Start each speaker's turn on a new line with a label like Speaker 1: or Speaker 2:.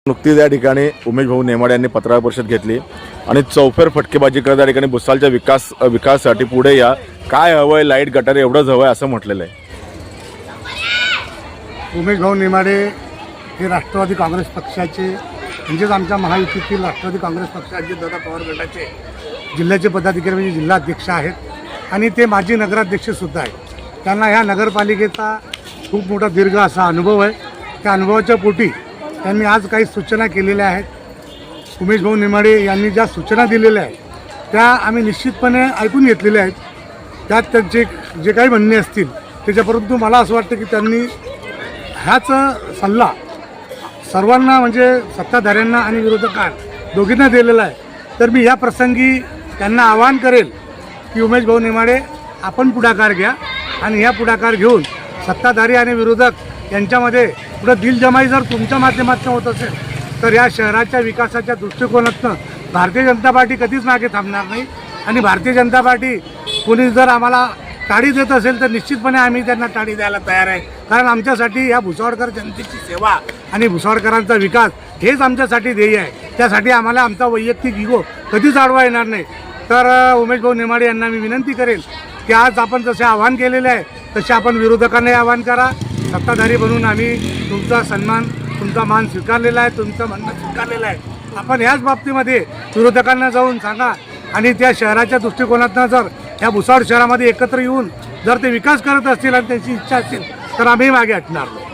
Speaker 1: नुकतीच या ठिकाणी उमेश भाऊ नेमाडे यांनी पत्रकार परिषद घेतली आणि चौफेर फटकेबाजी करत या ठिकाणी भुसावळच्या विकासासाठी पुढे या, काय हवंय, लाईट गटार एवढंच हवंय असं म्हटलेलं आहे.
Speaker 2: उमेश भाऊ नेमाडे हे राष्ट्रवादी काँग्रेस पक्षाचे म्हणजेच आमच्या महायुतीतील राष्ट्रवादी काँग्रेस पक्षाचे दादा पवार गटाचे जिल्ह्याचे पदाधिकारी म्हणजे जिल्हाध्यक्ष आहेत आणि ते माजी नगराध्यक्षसुद्धा आहेत. त्यांना ह्या नगरपालिकेचा खूप मोठा दीर्घ असा अनुभव आहे. त्या अनुभवाच्या पोटी त्यांनी आज काही सूचना केलेल्या आहेत. उमेश भाऊ नेमाडे यांनी ज्या सूचना दिलेल्या आहेत त्या आम्ही निश्चितपणे ऐकून घेतलेल्या आहेत. त्यात त्यांचे जे काही म्हणणे असतील त्याच्या, परंतु मला असं वाटतं की त्यांनी ह्याच सल्ला सर्वांना म्हणजे सत्ताधाऱ्यांना आणि विरोधकांना दोघींना दिलेला आहे. तर मी या प्रसंगी त्यांना आवाहन करेल की उमेश भाऊ नेमाडे आपण पुढाकार घ्या आणि ह्या पुढाकार घेऊन सत्ताधारी आणि विरोधक यांच्यामध्ये पुढं दिलजमाई जर तुमच्या माध्यमातून होत असेल तर या शहराच्या विकासाच्या दृष्टिकोनातून भारतीय जनता पार्टी कधीच मागे थांबणार नाही. आणि भारतीय जनता पार्टी कोणी जर आम्हाला टाळी देत असेल तर निश्चितपणे आम्ही त्यांना टाळी द्यायला तयार आहे. कारण आमच्यासाठी या भुसावळकर जनतेची सेवा आणि भुसावळकरांचा विकास हेच आमच्यासाठी ध्येय आहे. त्यासाठी आम्हाला आमचा वैयक्तिक इगो कधीच अडवा येणार नाही. तर उमेश भाऊ नेमाडे यांना मी विनंती करेल की आज आपण जसे आवाहन केलेले आहे तसे आपण विरोधकांनाही आवाहन करा. सत्ताधारी बनून आम्ही तुमचा सन्मान, तुमचा मान स्वीकारलेला आहे, तुमचं म्हणणं स्वीकारलेलं आहे. आपण ह्याच बाबतीमध्ये विरोधकांना जाऊन सांगा आणि त्या शहराच्या दृष्टिकोनातून जर ह्या भुसावळ शहरामध्ये एकत्र येऊन जर ते विकास करत असतील आणि त्यांची इच्छा असेल तर आम्ही मागे हटणार नाही.